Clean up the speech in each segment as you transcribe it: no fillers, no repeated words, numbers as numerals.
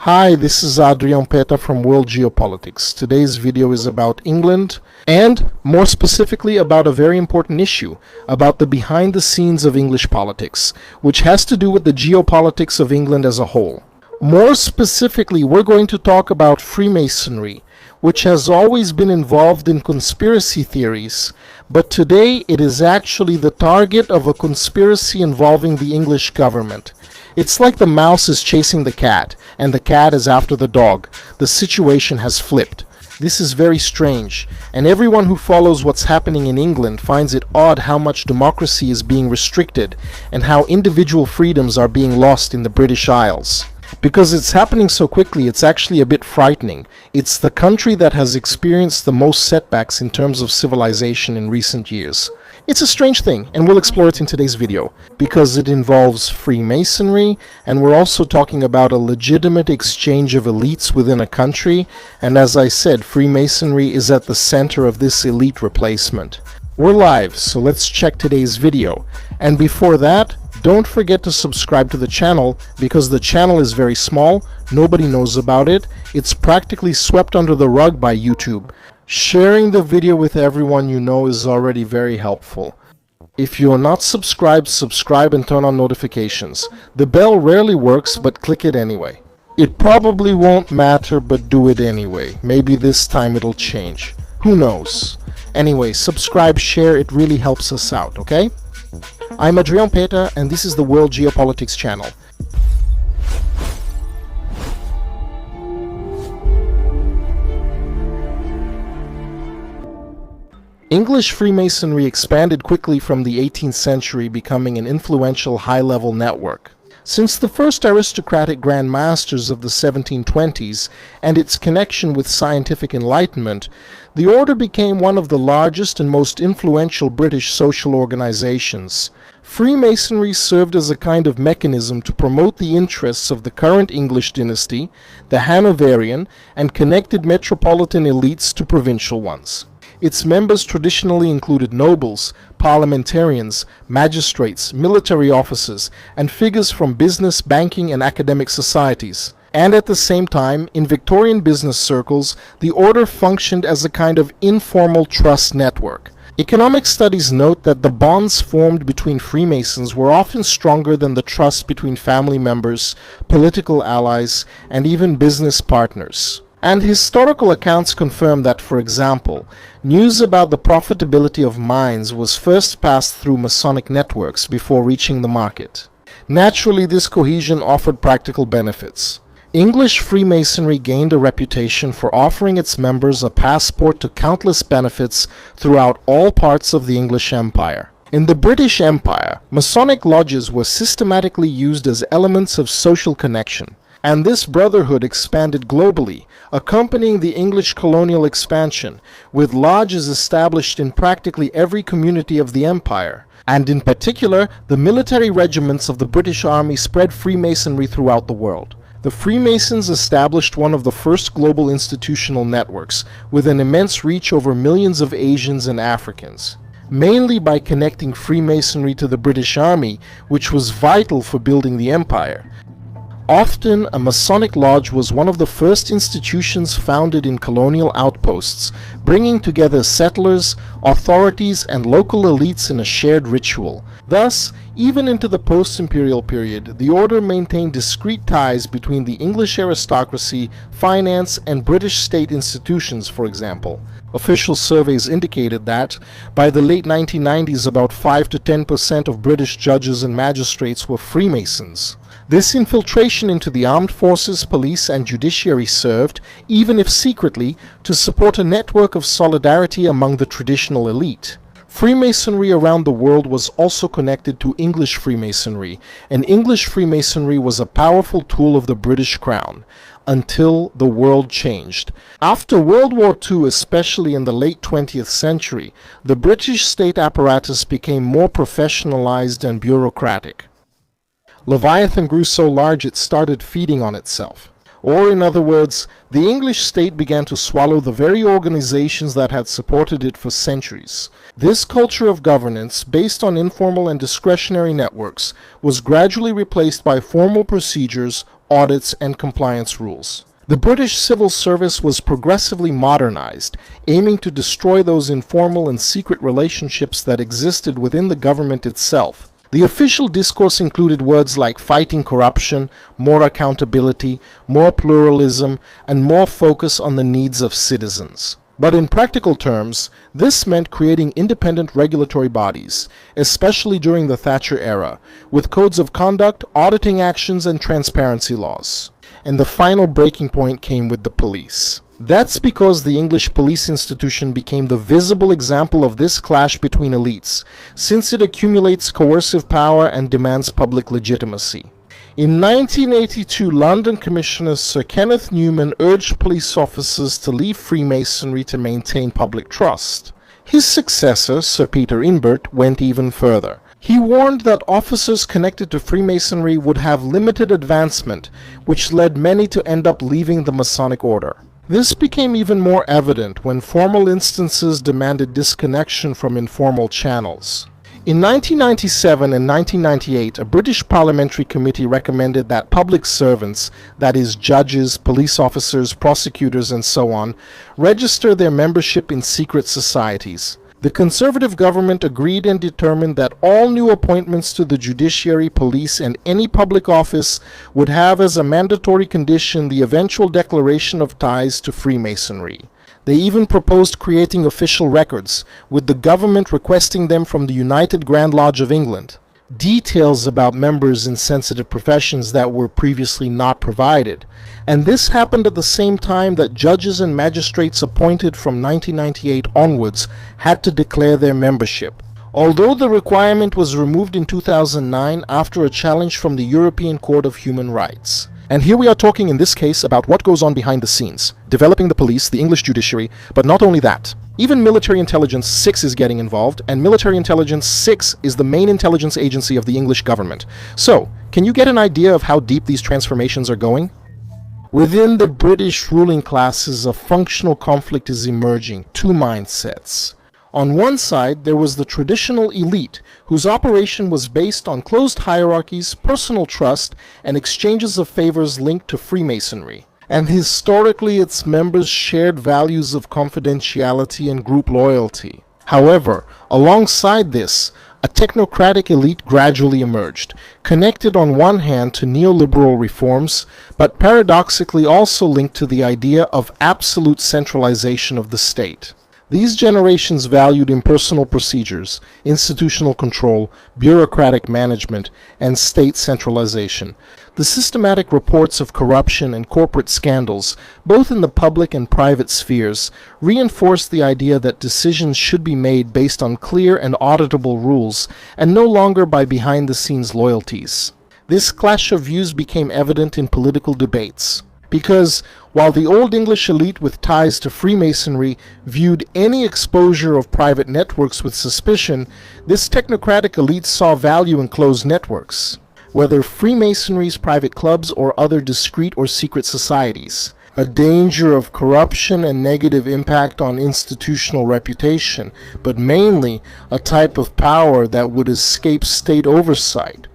Hi, this is Adrian Peta from World Geopolitics. Today's video is about England and, more specifically, about a very important issue, about the behind the scenes of English politics, which has to do with the geopolitics of England as a whole. More specifically, we're going to talk about Freemasonry, which has always been involved in conspiracy theories, but today it is actually the target of a conspiracy involving the English government. It's like the mouse is chasing the cat, and the cat is after the dog. The situation has flipped. This is very strange, and everyone who follows what's happening in England finds it odd how much democracy is being restricted, and how individual freedoms are being lost in the British Isles. Because it's happening so quickly, it's actually a bit frightening. It's the country that has experienced the most setbacks in terms of civilization in recent years. It's a strange thing, and we'll explore it in today's video, because it involves Freemasonry, and we're also talking about a legitimate exchange of elites within a country, and as I said, Freemasonry is at the center of this elite replacement. We're live, so let's check today's video. And before that, don't forget to subscribe to the channel, because the channel is very small, nobody knows about it, it's practically swept under the rug by YouTube. Sharing the video with everyone you know is already very helpful. If you are not subscribed, subscribe and turn on notifications. The bell rarely works, but click it anyway. It probably won't matter, but do it anyway. Maybe this time it'll change. Who knows? Anyway, subscribe, share, it really helps us out, okay? I'm Adrian Peta, and this is the World Geopolitics channel. English Freemasonry expanded quickly from the 18th century, becoming an influential high-level network. Since the first aristocratic Grand Masters of the 1720s and its connection with scientific enlightenment, the order became one of the largest and most influential British social organizations. Freemasonry served as a kind of mechanism to promote the interests of the current English dynasty, the Hanoverian, and connected metropolitan elites to provincial ones. Its members traditionally included nobles, parliamentarians, magistrates, military officers, and figures from business, banking, and academic societies. And at the same time, in Victorian business circles, the order functioned as a kind of informal trust network. Economic studies note that the bonds formed between Freemasons were often stronger than the trust between family members, political allies, and even business partners. And historical accounts confirm that, for example, news about the profitability of mines was first passed through Masonic networks before reaching the market. Naturally, this cohesion offered practical benefits. English Freemasonry gained a reputation for offering its members a passport to countless benefits throughout all parts of the English Empire. In the British Empire, Masonic lodges were systematically used as elements of social connection, and this brotherhood expanded globally, accompanying the English colonial expansion, with lodges established in practically every community of the empire. And in particular, the military regiments of the British Army spread Freemasonry throughout the world. The Freemasons established one of the first global institutional networks, with an immense reach over millions of Asians and Africans, mainly by connecting Freemasonry to the British Army, which was vital for building the empire. Often, a Masonic lodge was one of the first institutions founded in colonial outposts, bringing together settlers, authorities, and local elites in a shared ritual. Thus, even into the post-imperial period, the order maintained discrete ties between the English aristocracy, finance, and British state institutions, for example. Official surveys indicated that, by the late 1990s, about 5 to 10% of British judges and magistrates were Freemasons. This infiltration into the armed forces, police, and judiciary served, even if secretly, to support a network of solidarity among the traditional elite. Freemasonry around the world was also connected to English Freemasonry, and English Freemasonry was a powerful tool of the British Crown, until the world changed. After World War II, especially in the late 20th century, the British state apparatus became more professionalized and bureaucratic. Leviathan grew so large it started feeding on itself. Or, in other words, the English state began to swallow the very organizations that had supported it for centuries. This culture of governance, based on informal and discretionary networks, was gradually replaced by formal procedures, audits, and compliance rules. The British civil service was progressively modernized, aiming to destroy those informal and secret relationships that existed within the government itself. The official discourse included words like fighting corruption, more accountability, more pluralism, and more focus on the needs of citizens. But in practical terms, this meant creating independent regulatory bodies, especially during the Thatcher era, with codes of conduct, auditing actions, and transparency laws. And the final breaking point came with the police. That's because the English police institution became the visible example of this clash between elites, since it accumulates coercive power and demands public legitimacy. In 1982, London Commissioner Sir Kenneth Newman urged police officers to leave Freemasonry to maintain public trust. His successor, Sir Peter Inbert, went even further. He warned that officers connected to Freemasonry would have limited advancement, which led many to end up leaving the Masonic order. This became even more evident when formal instances demanded disconnection from informal channels. In 1997 and 1998, a British parliamentary committee recommended that public servants, that is, judges, police officers, prosecutors, and so on, register their membership in secret societies. The Conservative government agreed and determined that all new appointments to the judiciary, police, and any public office would have as a mandatory condition the eventual declaration of ties to Freemasonry. They even proposed creating official records, with the government requesting them from the United Grand Lodge of England. Details about members in sensitive professions that were previously not provided. And this happened at the same time that judges and magistrates appointed from 1998 onwards had to declare their membership. Although the requirement was removed in 2009 after a challenge from the European Court of Human Rights. And here we are talking in this case about what goes on behind the scenes, developing the police, the English judiciary, but not only that. Even Military Intelligence 6 is getting involved, and Military Intelligence 6 is the main intelligence agency of the English government. So, can you get an idea of how deep these transformations are going? Within the British ruling classes, a functional conflict is emerging, two mindsets. On one side, there was the traditional elite, whose operation was based on closed hierarchies, personal trust, and exchanges of favors linked to Freemasonry. And historically, its members shared values of confidentiality and group loyalty. However, alongside this, a technocratic elite gradually emerged, connected on one hand to neoliberal reforms, but paradoxically also linked to the idea of absolute centralization of the state. These generations valued impersonal procedures, institutional control, bureaucratic management, and state centralization. The systematic reports of corruption and corporate scandals, both in the public and private spheres, reinforced the idea that decisions should be made based on clear and auditable rules, and no longer by behind-the-scenes loyalties. This clash of views became evident in political debates. Because while the Old English elite with ties to Freemasonry viewed any exposure of private networks with suspicion, this technocratic elite saw value in closed networks, whether Freemasonry's private clubs or other discreet or secret societies. A danger of corruption and negative impact on institutional reputation, but mainly a type of power that would escape state oversight.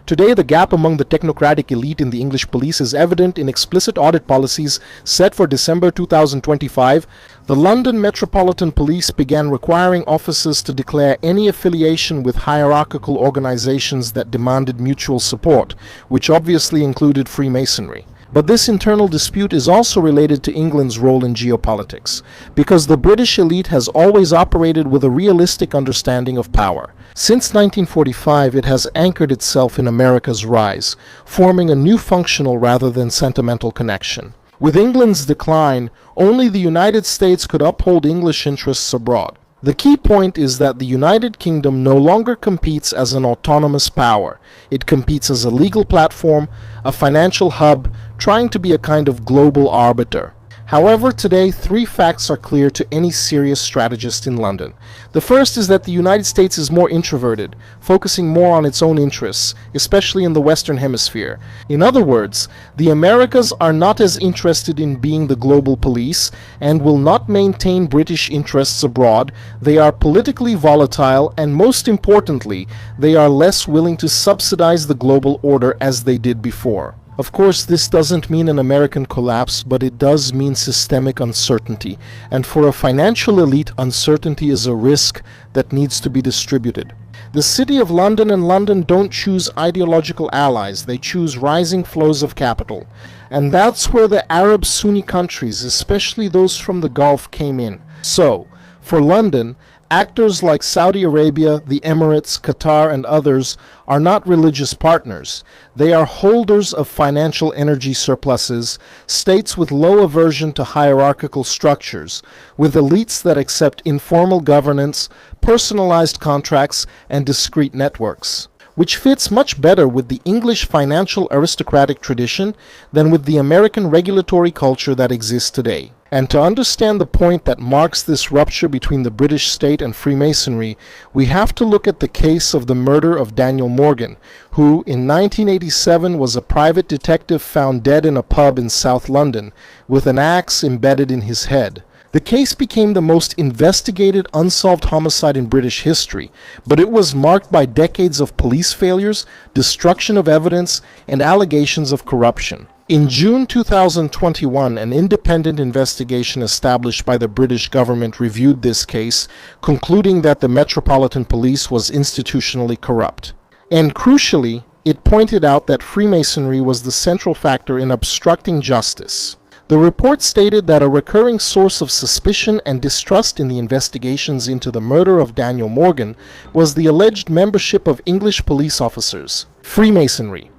Today, the gap among the technocratic elite in the English police is evident in explicit audit policies set for December 2025. The London Metropolitan Police began requiring officers to declare any affiliation with hierarchical organizations that demanded mutual support, which obviously included Freemasonry. But this internal dispute is also related to England's role in geopolitics, because the British elite has always operated with a realistic understanding of power. Since 1945, it has anchored itself in America's rise, forming a new functional rather than sentimental connection. With England's decline, only the United States could uphold English interests abroad. The key point is that the United Kingdom no longer competes as an autonomous power. It competes as a legal platform, a financial hub, trying to be a kind of global arbiter. However, today, three facts are clear to any serious strategist in London. The first is that the United States is more introverted, focusing more on its own interests, especially in the Western Hemisphere. In other words, the Americas are not as interested in being the global police and will not maintain British interests abroad. They are politically volatile, and most importantly, they are less willing to subsidize the global order as they did before. Of course, this doesn't mean an American collapse, but it does mean systemic uncertainty. And for a financial elite, uncertainty is a risk that needs to be distributed. The City of London and London don't choose ideological allies, they choose rising flows of capital. And that's where the Arab Sunni countries, especially those from the Gulf, came in. So, for London, actors like Saudi Arabia, the Emirates, Qatar, and others are not religious partners. They are holders of financial energy surpluses, states with low aversion to hierarchical structures, with elites that accept informal governance, personalized contracts, and discrete networks, which fits much better with the English financial aristocratic tradition than with the American regulatory culture that exists today. And to understand the point that marks this rupture between the British state and Freemasonry, we have to look at the case of the murder of Daniel Morgan, who in 1987 was a private detective found dead in a pub in South London, with an axe embedded in his head. The case became the most investigated unsolved homicide in British history, but it was marked by decades of police failures, destruction of evidence, and allegations of corruption. In June 2021, an independent investigation established by the British government reviewed this case, concluding that the Metropolitan Police was institutionally corrupt. And crucially, it pointed out that Freemasonry was the central factor in obstructing justice. The report stated that a recurring source of suspicion and distrust in the investigations into the murder of Daniel Morgan was the alleged membership of English police officers. Freemasonry.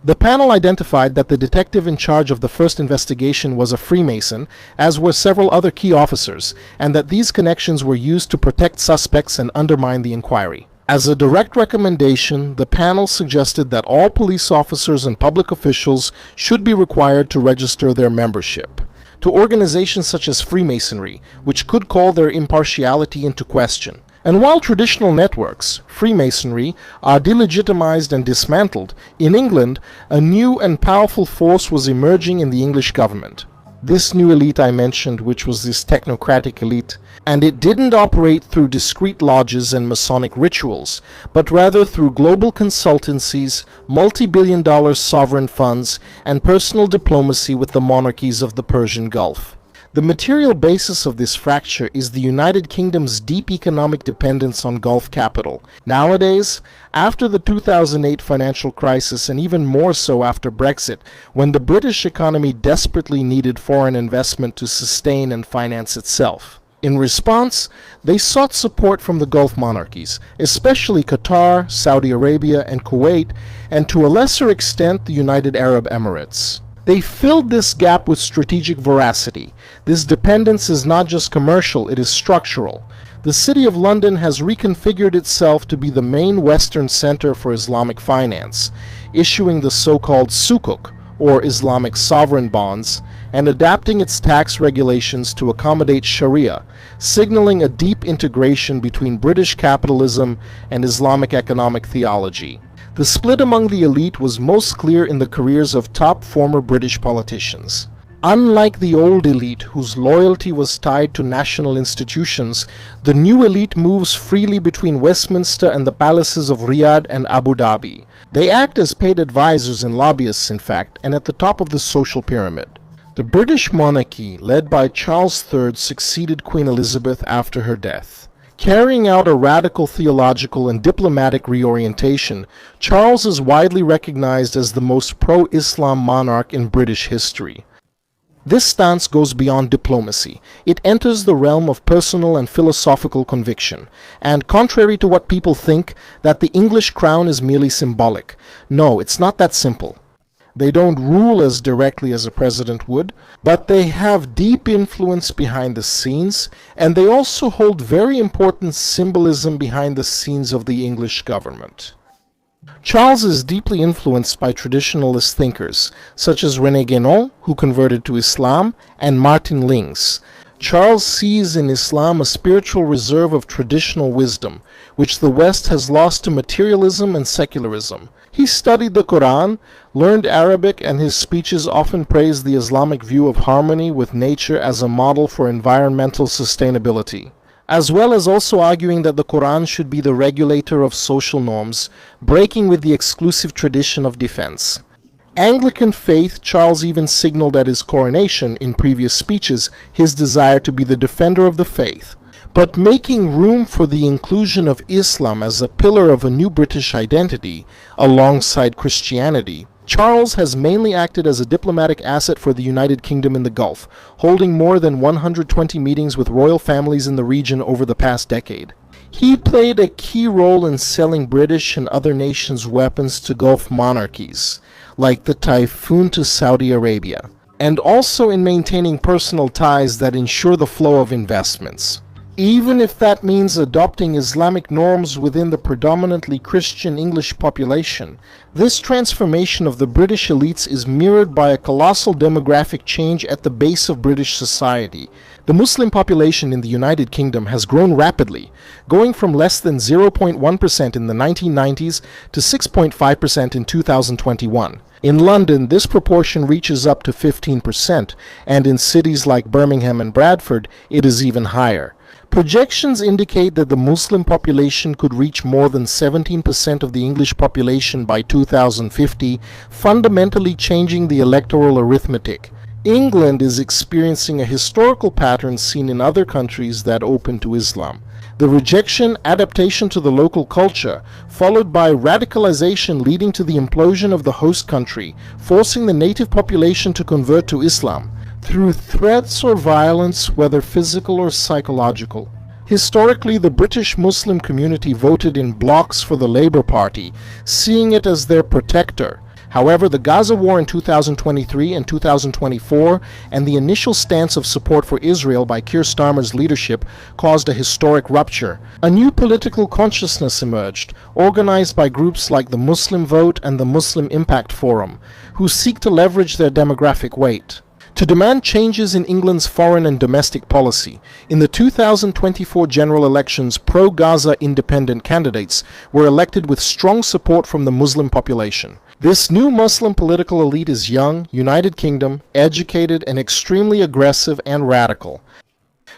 The panel identified that the detective in charge of the first investigation was a Freemason, as were several other key officers, and that these connections were used to protect suspects and undermine the inquiry. As a direct recommendation, the panel suggested that all police officers and public officials should be required to register their membership to organizations such as Freemasonry, which could call their impartiality into question. And while traditional networks, Freemasonry, are delegitimized and dismantled, in England, a new and powerful force was emerging in the English government. This new elite I mentioned, which was this technocratic elite, and it didn't operate through discrete lodges and Masonic rituals, but rather through global consultancies, multi-billion-dollar sovereign funds, and personal diplomacy with the monarchies of the Persian Gulf. The material basis of this fracture is the United Kingdom's deep economic dependence on Gulf capital. Nowadays, after the 2008 financial crisis, and even more so after Brexit, when the British economy desperately needed foreign investment to sustain and finance itself. In response, they sought support from the Gulf monarchies, especially Qatar, Saudi Arabia, and Kuwait, and to a lesser extent the United Arab Emirates. They filled this gap with strategic veracity. This dependence is not just commercial, it is structural. The City of London has reconfigured itself to be the main Western center for Islamic finance, issuing the so-called sukuk, or Islamic sovereign bonds, and adapting its tax regulations to accommodate Sharia, signaling a deep integration between British capitalism and Islamic economic theology. The split among the elite was most clear in the careers of top former British politicians. Unlike the old elite, whose loyalty was tied to national institutions, the new elite moves freely between Westminster and the palaces of Riyadh and Abu Dhabi. They act as paid advisors and lobbyists, in fact, and at the top of the social pyramid. The British monarchy, led by Charles III, succeeded Queen Elizabeth after her death. Carrying out a radical theological and diplomatic reorientation, Charles is widely recognized as the most pro-Islam monarch in British history. This stance goes beyond diplomacy. It enters the realm of personal and philosophical conviction. And contrary to what people think, that the English crown is merely symbolic. No, it's not that simple. They don't rule as directly as a president would, but they have deep influence behind the scenes, and they also hold very important symbolism behind the scenes of the English government. Charles is deeply influenced by traditionalist thinkers, such as René Guénon, who converted to Islam, and Martin Lings. Charles sees in Islam a spiritual reserve of traditional wisdom, which the West has lost to materialism and secularism. He studied the Quran, learned Arabic, and his speeches often praise the Islamic view of harmony with nature as a model for environmental sustainability, as well as also arguing that the Quran should be the regulator of social norms, breaking with the exclusive tradition of defense. Anglican faith, Charles even signaled at his coronation in previous speeches his desire to be the defender of the faith. But making room for the inclusion of Islam as a pillar of a new British identity, alongside Christianity, Charles has mainly acted as a diplomatic asset for the United Kingdom in the Gulf, holding more than 120 meetings with royal families in the region over the past decade. He played a key role in selling British and other nations' weapons to Gulf monarchies, like the Typhoon to Saudi Arabia, and also in maintaining personal ties that ensure the flow of investments. Even if that means adopting Islamic norms within the predominantly Christian English population, this transformation of the British elites is mirrored by a colossal demographic change at the base of British society. The Muslim population in the United Kingdom has grown rapidly, going from less than 0.1% in the 1990s to 6.5% in 2021. In London, this proportion reaches up to 15%, and in cities like Birmingham and Bradford, it is even higher. Projections indicate that the Muslim population could reach more than 17% of the English population by 2050, fundamentally changing the electoral arithmetic. England is experiencing a historical pattern seen in other countries that open to Islam. The rejection, adaptation to the local culture, followed by radicalization leading to the implosion of the host country, forcing the native population to convert to Islam through threats or violence, whether physical or psychological. Historically, the British Muslim community voted in blocks for the Labour Party, seeing it as their protector. However, the Gaza war in 2023 and 2024 and the initial stance of support for Israel by Keir Starmer's leadership caused a historic rupture. A new political consciousness emerged, organized by groups like the Muslim Vote and the Muslim Impact Forum, who seek to leverage their demographic weight to demand changes in England's foreign and domestic policy. In the 2024 general elections, pro-Gaza independent candidates were elected with strong support from the Muslim population. This new Muslim political elite is young, United Kingdom, educated, and extremely aggressive and radical,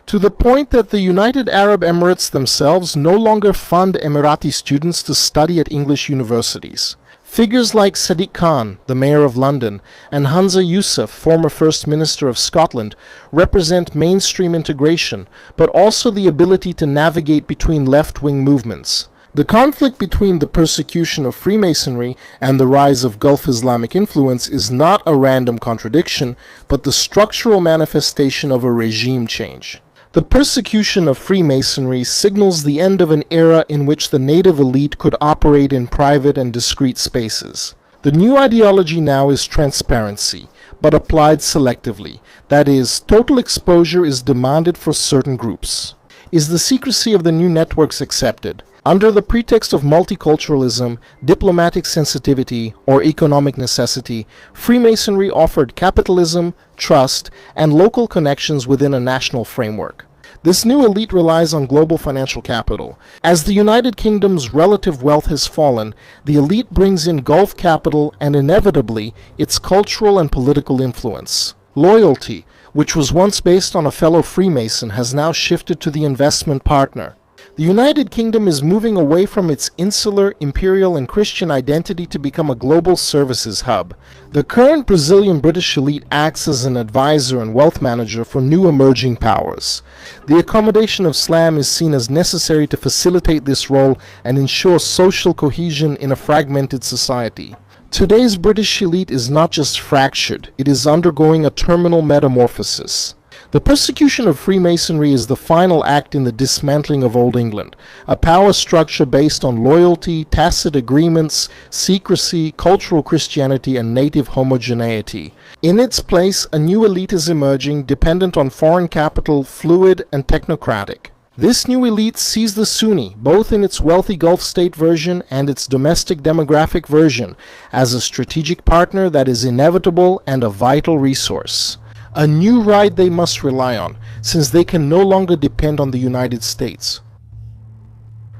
to the point that the United Arab Emirates themselves no longer fund Emirati students to study at English universities. Figures like Sadiq Khan, the Mayor of London, and Hamza Yusuf, former First Minister of Scotland, represent mainstream integration, but also the ability to navigate between left-wing movements. The conflict between the persecution of Freemasonry and the rise of Gulf Islamic influence is not a random contradiction, but the structural manifestation of a regime change. The persecution of Freemasonry signals the end of an era in which the native elite could operate in private and discreet spaces. The new ideology now is transparency, but applied selectively. That is, total exposure is demanded for certain groups. Is the secrecy of the new networks accepted? Under the pretext of multiculturalism, diplomatic sensitivity, or economic necessity, Freemasonry offered capitalism, trust, and local connections within a national framework. This new elite relies on global financial capital. As the United Kingdom's relative wealth has fallen, the elite brings in Gulf capital and inevitably its cultural and political influence. Loyalty, which was once based on a fellow Freemason, has now shifted to the investment partner. The United Kingdom is moving away from its insular, imperial, and Christian identity to become a global services hub. The current Brazilian British elite acts as an advisor and wealth manager for new emerging powers. The accommodation of Islam is seen as necessary to facilitate this role and ensure social cohesion in a fragmented society. Today's British elite is not just fractured, it is undergoing a terminal metamorphosis. The persecution of Freemasonry is the final act in the dismantling of Old England, a power structure based on loyalty, tacit agreements, secrecy, cultural Christianity, and native homogeneity. In its place, a new elite is emerging, dependent on foreign capital, fluid and technocratic. This new elite sees the Sunni, both in its wealthy Gulf state version and its domestic demographic version, as a strategic partner that is inevitable and a vital resource. A new ride they must rely on, since they can no longer depend on the United States.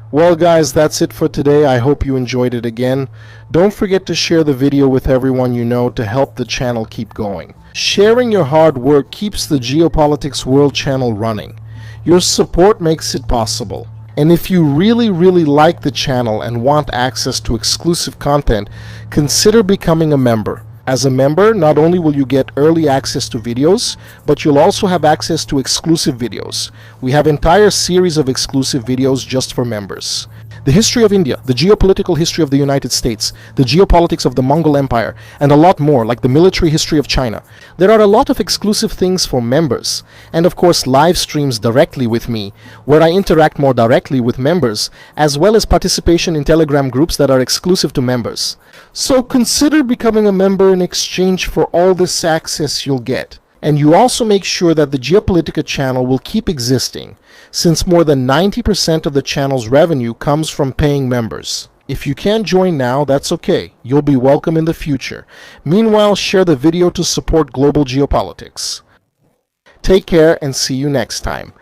Well guys, that's it for today. I hope you enjoyed it again. Don't forget to share the video with everyone you know to help the channel keep going. Sharing your hard work keeps the Geopolitics World channel running. Your support makes it possible. And if you really like the channel and want access to exclusive content, consider becoming a member. As a member, not only will you get early access to videos, but you'll also have access to exclusive videos. We have an entire series of exclusive videos just for members. The history of India, the geopolitical history of the United States, the geopolitics of the Mongol Empire, and a lot more, like the military history of China. There are a lot of exclusive things for members, and of course live streams directly with me, where I interact more directly with members, as well as participation in Telegram groups that are exclusive to members. So consider becoming a member in exchange for all this access you'll get. And you also make sure that the Geopolitica channel will keep existing, since more than 90% of the channel's revenue comes from paying members. If you can't join now, that's okay. You'll be welcome in the future. Meanwhile, share the video to support global geopolitics. Take care and see you next time.